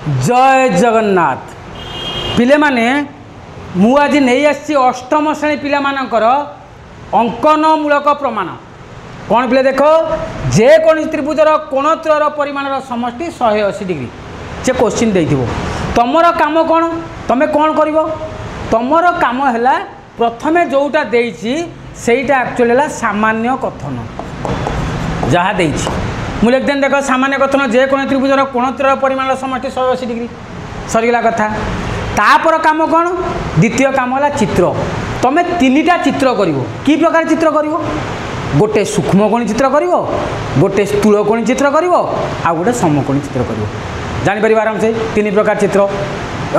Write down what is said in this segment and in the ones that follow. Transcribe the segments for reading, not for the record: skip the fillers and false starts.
जय जगन्नाथ पिले माने मु आज नहीं आसी अष्टम श्रेणी पिला मानकर अंकनमूलक प्रमाण कौन पिले देख जेकोसी त्रिभुजर कोणत्रयर परिमाणर समष्टि 180 डिग्री से क्वेश्चन दे तुमर काम कौन तुम कौन कर तुमर काम है प्रथमे जोटा देटा एक्चुअली है सामान्य कथन जहाँ मुझे लिखदेन देख सामान्य कथन जेकोसी त्रिभुजर कोणत्रयर परिमाणर समष्टि 180 डिग्री सरीगला कथा तापर काम कौन द्वितीय काम है चित्र तुम तीनटा चित्र कर कि प्रकार चित्र कर गोटे सूक्ष्मकोणी चित्र कर गोटे स्थूलकोणी चित्र कर आ गोटे समकोणी चित्र कर जापर आराम से तीन प्रकार चित्र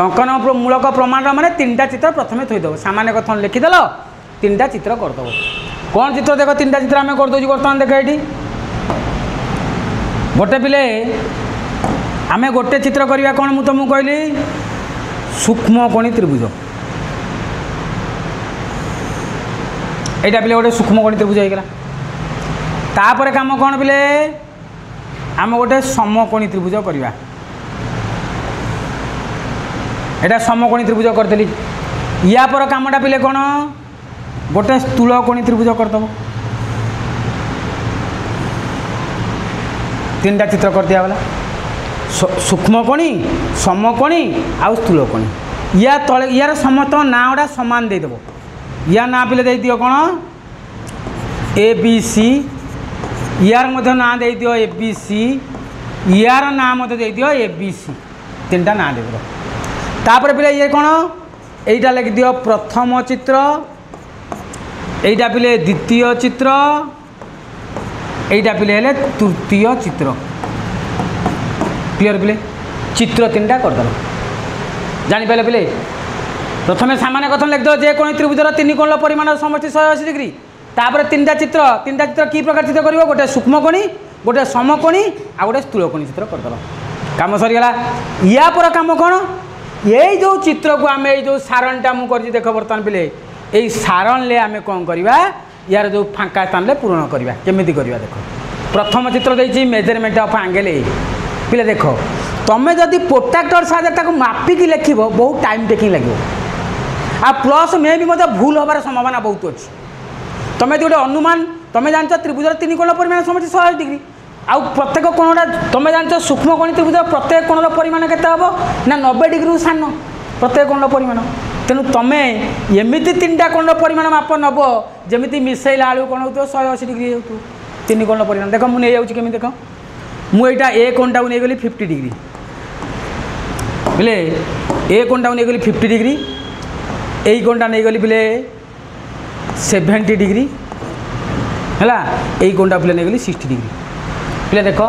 अंकन मूलक प्रमाण माने तीनटा चित्र प्रथम थोईदेव सामान्य कथन लिखिदेल तीनटा चित्र करदेव कौन चित्र देख तीनटा चित्र आम करदे बर्तमान देख ये गोटे पिले आम गोटे चित्र करवा कौन मुझे तुमको कहली सूक्ष्मकोणी त्रिभुज यहाँ पिले गोटे सूक्ष्मकोणी त्रिभुज होगा तापर काम कौन पिले आम गोटे समकोणी त्रिभुज करवा यहाँ समकोणी त्रिभुज करदेली या पर कामटा पिले कौन गोटे स्थूलकोणी त्रिभुज करदेव तीनटा चित्र कर दिया गला सूक्ष्मकोणी समकोणी आउ स्थूलकोणी या तले यार समस्त ना गुड़ा सामान देदेव या ना पिले दे दियो कौन ए बी सी यार मध्य ना दे दियो ए बी सी यार ना मध्य दे दियो ए बी सी तीनटा ना दे दियो तापर पिले ये कौन एटा लिख दियो प्रथम चित्र एटा पिले द्वितीय चित्र एटा पिले हेले तृतीय चित्र क्लियर पिले चित्र तीनटा करदेल जापारे पिले प्रथम सामान्य कथन लिख दो जेकोसी त्रिभुजर तीन कोण परिमाण समष्टि 180 डिग्री तापर तीनटा चित्र कि प्रकार चित्र कर गोटे सूक्ष्मकोणी गोटे समकोणी आ गोटे स्थूलकोणी चित्र करदेल काम सरीगला या पर काम कौन यही जो चित्र को आम जो सारणटा मुझे देख बर्तमान पिले यही सारण ले आम कौन करवा यार जो फांका स्थान पूरण करवा केमी करवा देख प्रथम चित्र देती मेजरमेंट ऑफ एंगल ए पिले देख तुम जदि प्रोट्राक्टर साहय मापिकी लिख बहुत टाइम टेकिंग लगे आ प्लस मे भी मतलब भूल होबार संभावना बहुत अच्छी तुम गोटे अनुमान तुम जान त्रिभुजर तीन कोण परिमाण समष्टि 180 डिग्री आउ प्रत्येक कोणटा तुम जान सूक्ष्मकोणी त्रिभुज प्रत्येक कोणर परिमाण केते हम ना 90 डिग्री सान प्रत्येक कोणर परिमाण तेणु तुम एमती तीनटा कोण परिमाण माप नब जमी मिसेला आलू कौन हो 180 डिग्री हो तीन कोण परिमाण देख मुझे जाऊँगी केमी देख मुझा ए कोणटा को नहीं गली 50 डिग्री बोले ए कोणटा को नहीं गली 50 डिग्री यही कोणटा नहीं गली बोले 70 डिग्री है यही कोणटा पिले नहीं गली 60 डिग्री पिले देख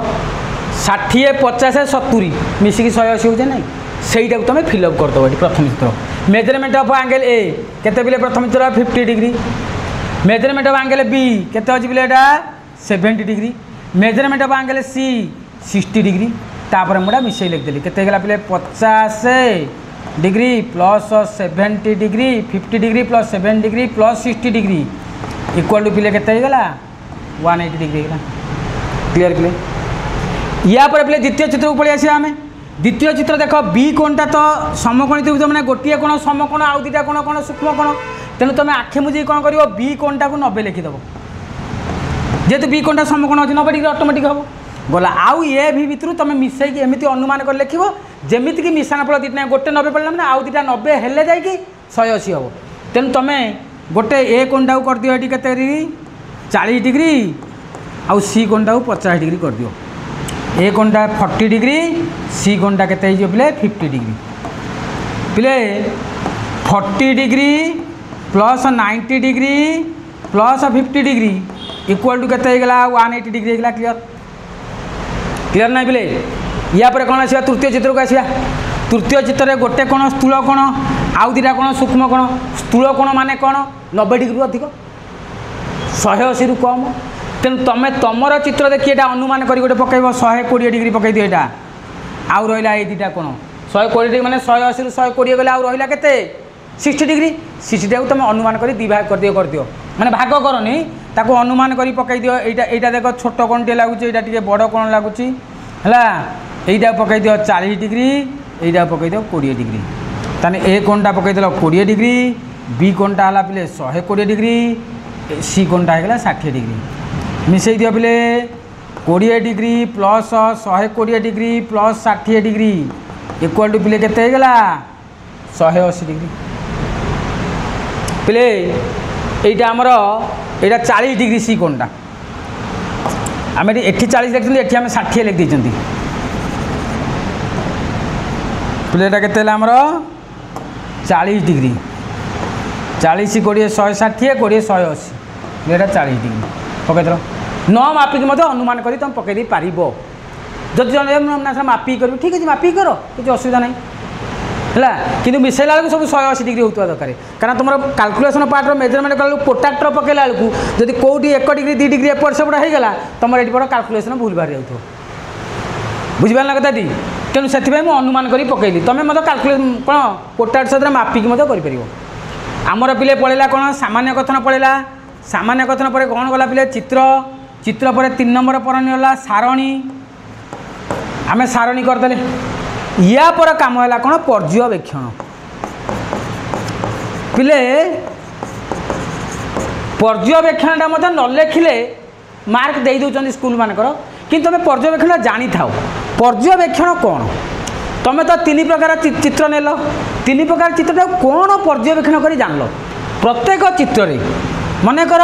60 50 70 मिसिकी 180 हो ना सहीटा को तुम फिलअप करदेव ये प्रथम चित्र मेजरमेंट ऑफ एंगल ए केते पिले प्रथम चित्र 50 degree measurement of angle B केते अछि पिले एटा 70 degree measurement of angle C 60 degree तापर मुझा मिसई लिखदेली केते गला पिले 50 degree plus 70 degree 50 degree plus 7 degree plus 60 degree equal to पिले केते गला 180 डिग्री गला क्लियर पिले या पर पिले द्वितीय चित्र को पळि आसी आमे द्वितीय चित्र देख बी कोणटा तो समकोणी त्रिभुज मैंने गोटे कोण समकोण आउ दुटा कोण कोण सूक्ष्म कोण तेणु तुम आखे मुझे कौन कर बी कोणटा को 90 लिखिदेव जेहेतु बी कोणटा समकोण अच्छे 90 डिग्री ऑटोमेटिक हम गला आउ ए भी भितर तुम मिसई एमती अनुमान कर लिख जमीक मिशाण फल दुटा गोटे 90 पड़ा मैंने आउ दुटा 90 हेले जा 180 हम तेणु तुम गोटे ए कोणटा को कर दियो ये केते 40 डिग्री आउ सी कोणटा को 50 डिग्री कर दियो ए कोणटा 40 डिग्री सी कोणटा केते पिले 50 डिग्री पिले 40 degree plus 90 degree plus 50 degree equal to केते गला 180 डिग्री गला क्लियर क्लियर ना पिले या पर कौन आसा तृतीय चित्र को आसा तृतीय चित्र में गोटे कोण स्थूल कोण आउ दुटा कोण सूक्ष्म कोण स्थूल कोण माने कौन 90 डिग्री अधिक 180 रु कम तेणु तुम तुमर चित्र देखिए अनुमान कर गोटे पकड़ 120 डिग्री पकड़ दियो यहाँ आउ रहा ये दुटा कोण 120 डिग्री मैंने 180 रु 120 गले आउ रहा के 60 डिग्री 60 टाक तुम अनुमान कर दिभाग कर दियो मैंने भाग करनी ताको अनुमान कर पकड़ दियो यहाँ देख छोट कोण टे लगुच यहाँ टे बड़ कोण लगुच है यहाँ पकड़ दियो 40 डिग्री এইটা পকাই দিও 20 डिग्री ताने ए कोणटा पकई देल 20 डिग्री बी कोणटा हला पिले 120 डिग्री सी कोणटा हो गला 60 डिग्री मिसई दियो पिले 20 degree plus 120 degree plus 60 degree equal to पिले केते हो गला 180 डिग्री पिले एटा हमर एटा 40 डिग्री सी कोणटा आम एठी 40 लिखते एठी आम 60 लिख देइछंती पिले एटा केते हला हमर 40 डिग्री 40 20 160 20 180 एटा 40 डिग्री पकई दो न मापिक मत अनुमान करी तुम पकई पार जब जन मापिक कर ठीक है मापिक कर किसी असुविधा नहीं है कि मिसेला बेलू सब 180 डिग्री होता दरकार कारण तुम कैलकुलेशन पार्टर मेजरमेंट कला प्रोट्राक्टर पकेला बेलू जब कौटी 1 डिग्री 2 डिग्री एपट सेपट होगा तुम ये बड़ा कैलकुलेशन भूल बाहर जाऊ बुझिपार ना कथा तेणु से अनुमान कर पकईली तुम मतलब कैलकुलेशन कौन प्रोट्राक्टर सहित मापिक कर आमर पिले पड़ेगा कौन सामान्य कथन पड़ेगा सामान्य कथन पर कौन गला पिले चित्र चित्र पर 3 नंबर पर सारणी आम सारणी करदे या पर काम है कौन पर्यवेक्षण पिले पर्यवेक्षण मत न लिखिले मार्क दे दौरान स्कूल मानकर कि तुम पर्यवेक्षण जानी था पर्यवेक्षण कौन तुम तो 3 प्रकार चित्र नेल 3 प्रकार चित्र कौन पर्यवेक्षण कर जान प्रत्येक चित्र मनकर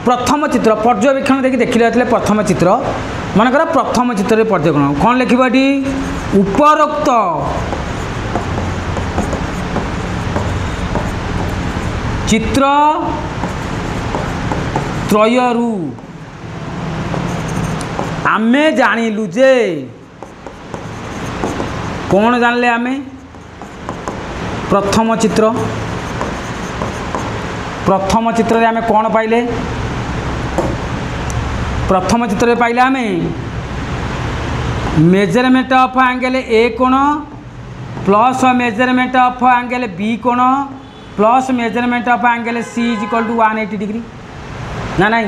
प्रथम चित्र पर्यवेक्षण देखिए प्रथम चित्र मनकर प्रथम चित्र पर्यवेक्षण कौन लिखा ये उपरोक्त चित्र त्रयरू आमे जानिलु जे कौन जानले आमे प्रथम चित्र रे आमे कौन पाइले प्रथम चित्र पाइले आमे मेजरमेंट ऑफ एंगल ए कोण plus measurement of angle B कोण plus measurement of angle C is equal to 180 degree ना नहीं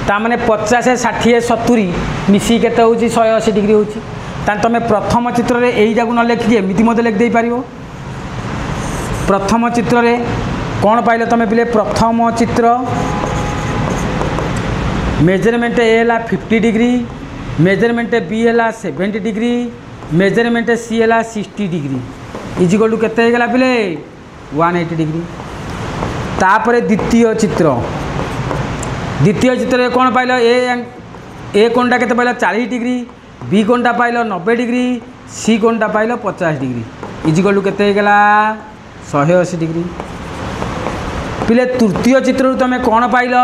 ताने 50 60 70 मिसी केते होची 180 डिग्री होची तान तुम प्रथम चित्र रे एई जागु न लिखि एमिति मते लिख दे पारिबो प्रथम चित्र रे कौन पाइले तुम पिले प्रथम चित्र मेजरमेंट ए है 50 डिग्री मेजरमेंट बी है 70 डिग्री मेजरमेंट सी है 60 डिग्री इज इक्वल टू केते गला पिले 180 डिग्री तापर द्वितीय चित्र रे कौन पाइल ए कोणटा केते पाइल 40 डिग्री बी कोणटा पाइल 90 डिग्री सी कोणटा पाइल 50 डिग्री इज इक्वल टू केते गला 180 डिग्री पिले तृतीय चित्र तुम कौन पाइल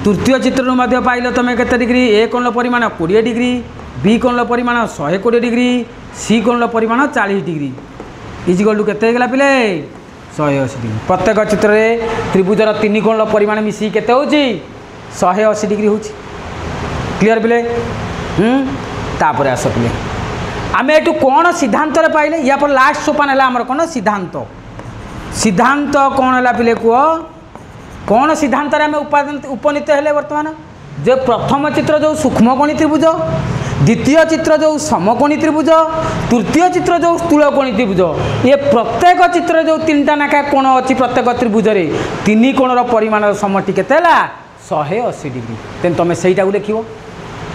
तृतीय चित्र मध्य पाइल तुम केते डिग्री ए कोण परिमाण 20 डिग्री बी कोण परिमाण 120 डिग्री सी कोण परिमाण 40 डिग्री इज इक्वल टू केते गला पिले 180 डिग्री प्रत्येक चित्र रे त्रिभुजर 3 कोण परिमाण मिसी केते होची 180 डिग्री होची क्लियर पिले तापर आस पिले आम एटू कौन सिद्धांत रे पाइले या पर लास्ट सोपान है आमर कौन सिद्धांत सिद्धांत कौन है पिले कह कौन सिद्धांत आम उपनीत हेले वर्तमान जो प्रथम चित्र जो सूक्ष्मकोणी त्रिभुज द्वितीय चित्र जो समकोणी त्रिभुज तृतीय चित्र जो स्थूलकोणी त्रिभुज ये प्रत्येक चित्र जो 3टा नाका कोण अच्छी प्रत्येक त्रिभुज रे 3 कोणर परिमाण समष्टि केते 180 डिग्री तेन तुम सहीटा लिख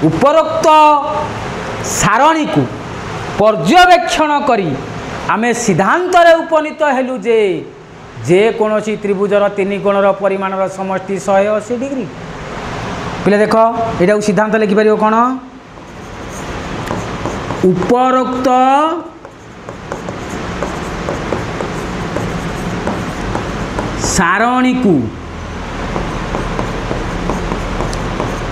उपरोक्त सारणी को पर्यवेक्षण करी आमे सिद्धांत रे उपनीत हेलु जे कोनोसी त्रिभुजर 3 कोणर परिमाणर समष्टि 180 डिग्री पिले देख एटा सिद्धांत लिखि पारियो कोन उपरोक्त सारणी को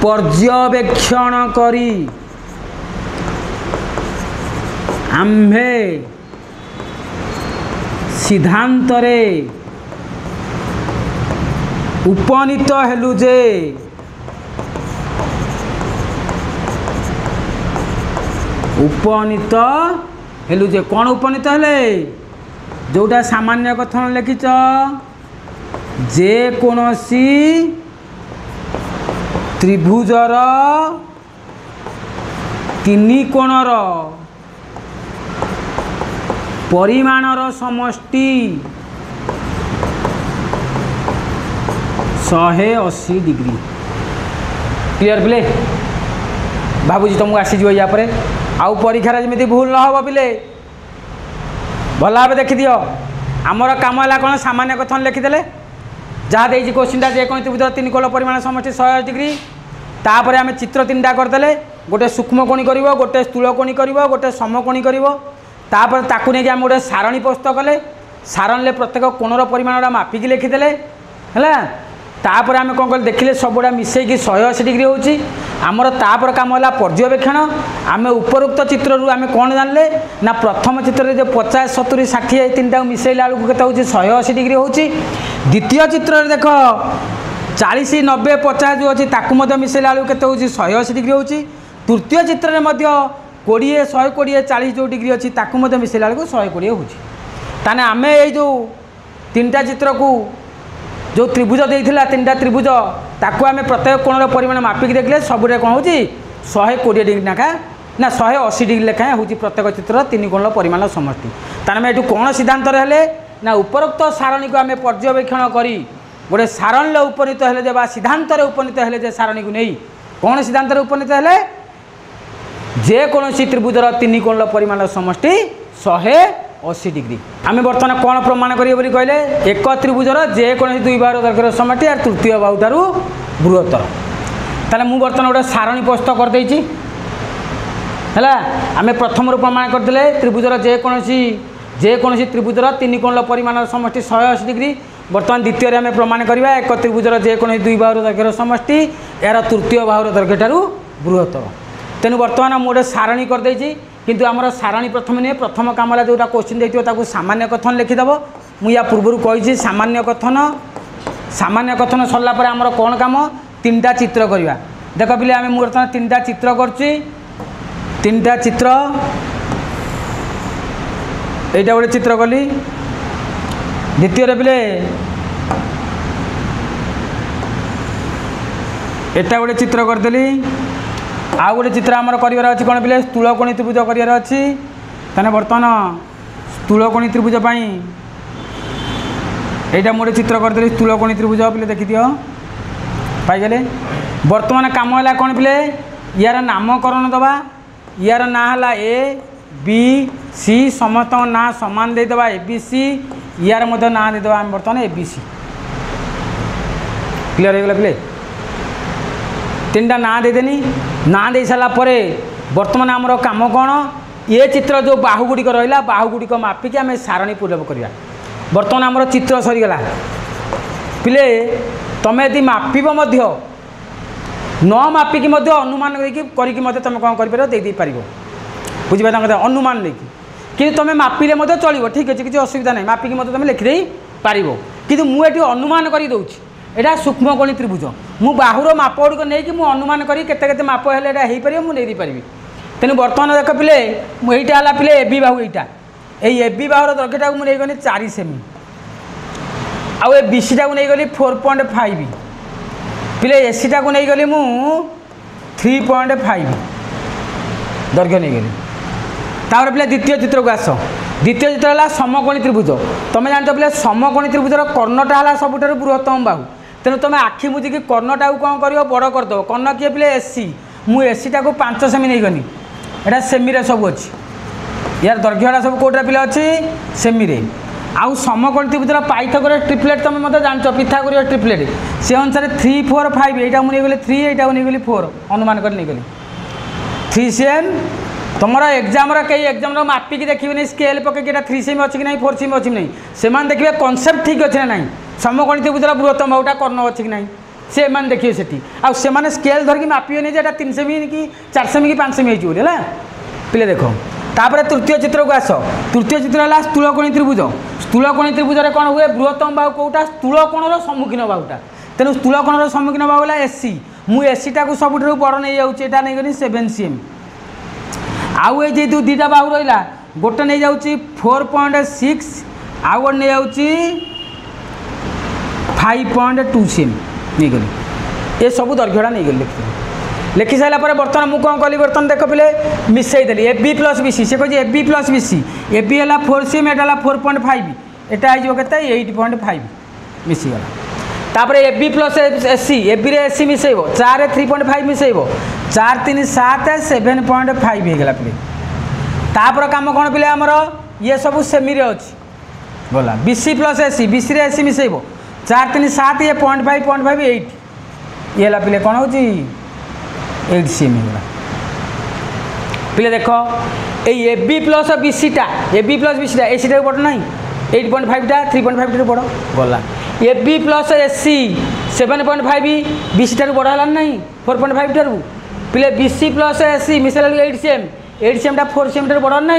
पर्यवेक्षण करी आम्भे सिद्धांत रे उपनीत हेलु जे कौन उपनीत हेले जोटा सामान्य कथन लिखिच जे कोनोसी त्रिभुजर 3 कोणर परिमाणर समष्टि 180 डिग्री। क्लियर पिले भावुँ तुमको आसीज या आउ परीक्षार जमी भूल न हम पिले भल भाव देखी दियो। आमर कम है कौन सामान्य कथन लिखिदे जहाँ देखिए क्वेश्चनटा जेको त्रिभुज 3 कोण परिमाण समष्टि 180 डिग्री तापर आम चित्र 3टा करदे गोटे सूक्ष्म कोणी कर गोटे स्थूल कोणी कर गोटे समकोणी कर तापर ताकू नहीं आम गोटे सारणी प्रस्तुत कले सारणी प्रत्येक कोणर परिमाणटा मापिकी लिखिदे है तापर आम कौन कल देखिले सबुड़ा मिसेक 180 डिग्री होची आमर तापर कम है पर्यवेक्षण आम उपरोक्त चित्र आम कौन जानले ना प्रथम चित्र जो 50 70 60 3टा मिसेला बेलू के 180 डिग्री होची। द्वितीय चित्र देख 40 90 50 जो अच्छी ताकू मिसेला बेलू के 180 डिग्री होची। तृतीय चित्र में 20 120 40 जो डिग्री अच्छी ताकू मिसेला बेलू 120 होची। ताने आम ये जो 3टा चित्र को जो त्रिभुज देइथिला 3टा त्रिभुज ताकू आम प्रत्येक कोणर परिमाण मापिकी देखले सबुरे कौन होची 120 डिग्री नाखा ना 180 डिग्री लेखाएं होची प्रत्येक चित्र 3 कोणर परिमाण समष्टि। ताने एठू कौन सिद्धांत हेले ना उपरोक्त सारणी को आम पर्यवेक्षण करी गोटे सारणी उपनीत हेले बा सिद्धांत उपनीत हेले जे सारणी को नहीं कौन सिद्धांत उपनीत हेले जेकोसी त्रिभुजर 3 कोणर परिमाण समष्टि 180 डिग्री। आम बर्तमान कौन प्रमाण करेंगे कहले एक त्रिभुजर जेकोसी 2 बाहु दैर्घ्यर समष्टि और तृतीय बाहु ठार बृहत्तर। ताले मु बर्तमान गोटे सारणी प्रस्तुत करदे है आम प्रथम प्रमाण करदे त्रिभुजर जेकोसी त्रिभुजर 3 कोणर परिमाण समष्टि 180 डिग्री। बर्तमान द्वितीय आम प्रमाण करवा एक त्रिभुजर जेकोसी 2 बाहु दैर्घ्यर समष्टि यार तृतीय बाहु दैर्घ्य ठार बृहत्तर। तेणु बर्तमान मुझे गोटे सारणी करदे किंतु आमर सारणी प्रथम नहीं प्रथम कम है जोटा क्वेश्चन देखिए सामान्य कथन लिखिदेव मुझे या पूर्व कही सामान्य कथन सरला आमर कौन कम 3टा चित्र करवा। देख पिले आम बर्तमान 3टा चित्र करुच्ची 3टा चित्र यहाँ गोटे चित्र कली द्वितीय पिले एटा गोटे चित्र करदेली आउ गोटे चित्र आमर करार अच्छी कौन पिले स्थूलकोणी त्रिभुज करार अच्छी ताने बर्तमान स्थूलकोणी त्रिभुज यहाँ मोटे चित्र करदेली स्थूलकोणी त्रिभुज पिले देखी दियो पाइगले। बर्तमान कम है कौन पिले यार नामकरण दबा यार ना है ए बी सी समस्त ना सामान देदेबा ए बी सी यार ना देदेबा आम बर्तमान ए बी सी। क्लियर हो गला पिले 3टा ना देदेनी ना दे सारा बर्तमान आमर कम कौन ये चित्र जो बाहु गुड़िक रहा बाहु गुड़िक मापिकी आम सारणी पूर्व करवा। बर्तमान आमर चित्र सरीगला पिले तुम यदि मापिब न मापिकी अनुमान करके तुम कौन कर बुझे अनुमान लेकिन कि तुम मापिले चलो ठीक अच्छे किसी असुविधा नहीं मापिकी तुम लिखिदे पार कि मुझे अनुमान कर दूसरी एटा सूक्ष्म कोणी त्रिभुज मु बाहुर माप गुड़िक नहीं मुझे अनुमान करी केते माप है पार मुझे पारि। तेणु बर्तमान देख पिले मुझा है पिले एबी बाहु यहाँ एबी बाहुर दैर्घ्यटा मुझे गली 4 सेमी आउ ए बीसीटा को नहीं गली 4.5 पिले एसीटा को नहीं गली मु 3.5 दैर्घ्य नहीं गली। तापर पिले द्वितीय चित्र को आस द्वितीय चित्र है समकोणी त्रिभुज तुम जानते पिले समकोणी त्रिभुजर कर्णटा है सबुठ बृहत्तम बाहु तेणु तुम आखि मुझिकी कर्णटा को कौन कर बड़ करदेव कर्ण किए पिले एसी मु एसीटा को 5 सेमी नहीं गनी एटा सेमी सब अच्छी यार दैर्घ्यटा सब कौटा पिले अच्छी सेमी आउ समकोणी त्रिभुजर पाइथागोरस ट्रिप्लेट तुम मतलब जानच पिथागोरस ट्रिप्लेट से अनुसार 3 4 5 यहाँ मुझे गली 3 यहाँ नहीं गली 4 अनुमान कर नहीं गली 3 सेम तुम एग्जाम कई एग्जाम मापिकी देखिए स्केल पकड़ 3 सेमी अच्छी कि नहीं 4 सेमी अच्छी कि नहीं से देखिए कनसेप्ट ठीक अच्छे ना समकोणी त्रिभुजर बृहत्तम बाहुटा कर्ण अच्छी कि नहीं से देखिए से आने स्केल धरिकी मापिए नहीं जे 3 सेमी कि 4 सेमी कि 5 सेमी है पिले देख। तापर तृतीय चित्र को आस तृतीय चित्र है स्थूलकोणी त्रिभुज स्थूलकोणी त्रिभुज कौन हुए बृहत्तम बाहु कौटा स्थूलकोणर सम्मुखीन बाहुटा तेणु स्थूलकोणर सम्मुखीन बाहु है एसी मु एसीटा को सबुठ बड़ नहीं जाऊँगा नहीं गली 7 सेमी आउ ये जो 2टा बाहु रहा गोटे नहीं जाऊँगी 4.6 आउ गोटे नहीं जाऊँगी 5.2 सेमी नहीं गली ये सब दैर्घ्यटा नहीं गली लिखते लिखि सारा बर्तमान मुझे कौन कली बर्तमान देख पे मिसईदेली A B plus B C से कहे A B plus B C A B है 4cm एटा 4.5 एटा हो 8.5 मिसीगला तापर A B plus AC A B रे एसी मिसेब 4 3.5 मिसेब 4 3 7 7.5 होगा पे तापर कम कौन पे आमर ये सब सेमी अच्छी गला B C plus AC B C रे एसी मिसेब 4 3 7 ये 0.5 8 ये पे कौन हो 8 cm होगा पे देख ए बी प्लस बी सीटा ए बी प्लस बी सीटा ए सीटा बड़ ना 8.5 टा 3.5 बड़ गला A B plus AC 7.5 B C ठार बड़ है ना 4.5 ठार पे बी सी प्लस एसी मिसेल 8 cm 8 cm टा 4 cm ठार बड़ ना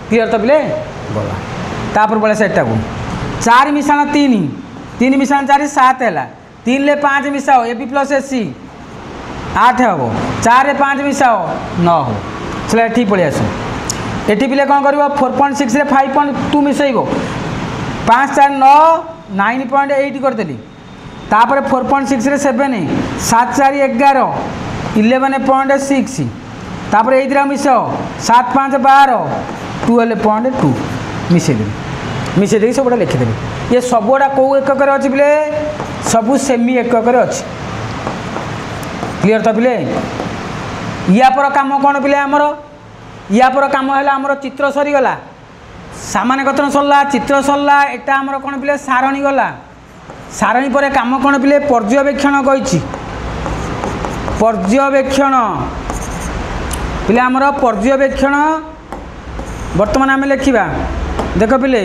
क्लीयर तो पे गला तापर बोले सेटा को 4 मिशाण 3 3 मिशाण 4 7 है 3 ले 5 मिसाओ ए बी प्लस एसी 8 हम 4 रे 5 मिसाओ 9 हो चलो ठीक पड़े आस ये पिले कौन कर 4.6 रे 5.2 मिसेब 5 4 9 9.8 करदेली तापर 4.6 रे 7 7 4 11 11.6 तापर ये मिसाओ 7 5 12 12.2 मिसेदेवी सब लिखिदेवी ये सब गुड़ा कौ एकक अच्छी पे सबू सेमी एकक अच्छी क्लीयर तो पे या पर कम कौन पे आमर या पर कम है आमर चित्र सरीगला सामान्य कथन सरला चित्र सरला एटा आमर कौन पे सारणी गला सारणी पर कम कौन पे पर्यवेक्षण कही पर्यवेक्षण पे आमर पर्यवेक्षण बर्तमान आम लिखा देख पे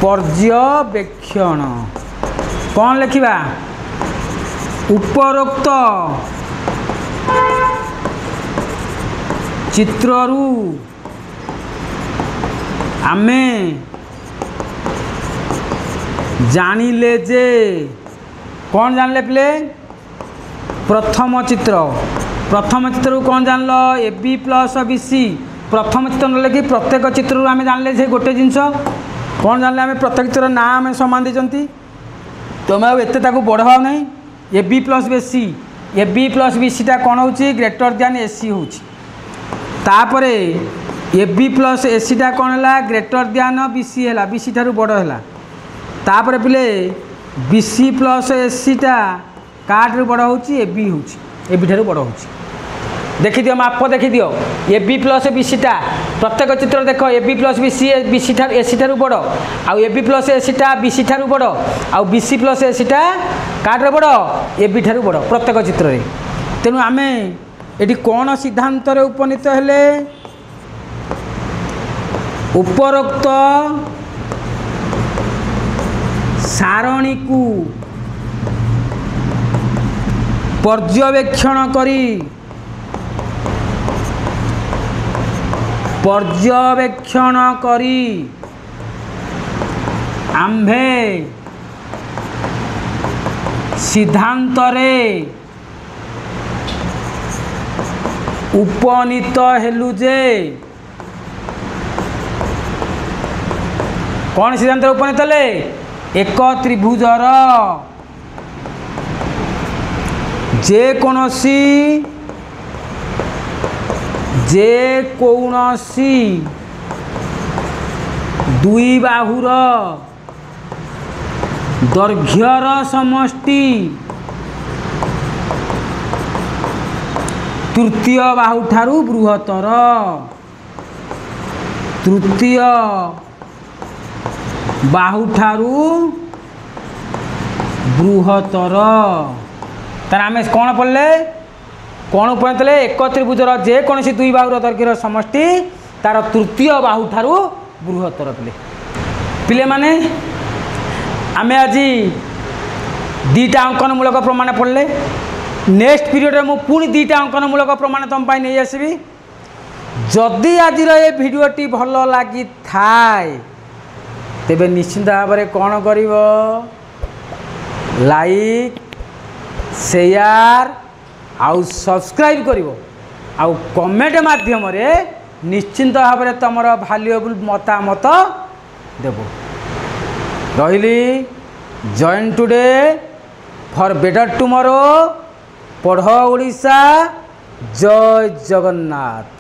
पर्यवेक्षण कौन लिखा उपरोक्त चित्ररू आमे जानिले जे कौन जानले पे प्रथम चित्र कौन जानल A B plus B C प्रथम चित्र ना कि प्रत्येक चित्रु आम जानले से गोटे जिनस कौन जानले आम प्रत्येक चित्र ना आम सामान देती तुम आते बढ़ाओ ना A B plus B C A B plus B C कौन हो ग्रेटर दैन ए सी होपर A B plus A C कौन है ग्रेटर दैन बी सी है बी सी ठार बड़ है तापर पे बी सी प्लस ए सी काठू बड़ हो बी ठार बड़ हो देखी दियो माप देखी दियो A B plus B C प्रत्येक चित्र देख A B plus B C ठार ए सी ठार बड़ आउ A B plus A C B C ठार बड़ आउ बी सी प्लस ए सी काठर बड़ ए बी ठार बड़ प्रत्येक चित्र में तेणु आम ये कौन सिद्धांत उपनीत हेले उपरोक्त सारणी को पर्यवेक्षण करी आम्भे सिद्धांत रे उपनीत हेलु जे कौन सिद्धांत उपनीत हेले एक त्रिभुजर जे कौनसी दुई बाहुर दैर्घ्यर समष्टि तृतीय बाहु ठारू बृहत्तर तृतीय बाहु ठारू बृहत्तर तार आम कौन पढ़ले कौन उपनीत एक त्रिभुजर जेकोसी दुई बाहुर दैर्घ्यर समष्टि तार तृतीय बाहु ठारू बृहत्तर पिले माने आमे आज दीटा अंकनमूलक प्रमाण पढ़ले नेक्स्ट पीरियड में पुणी दीटा अंकनमूलक प्रमाण तुम नहीं आसबि जदि आज ये भिडियोटी भल लगी थाए तेबे निश्चिंत भाव में कौन कर लाइक शेयर आउ सब्सक्राइब करिवो आउ कमेंट माध्यम रे निश्चिंत भाव में तुम भैल्युएबल मतामत देव रही join today for better tomorrow पढ़ ओडिशा जय जगन्नाथ।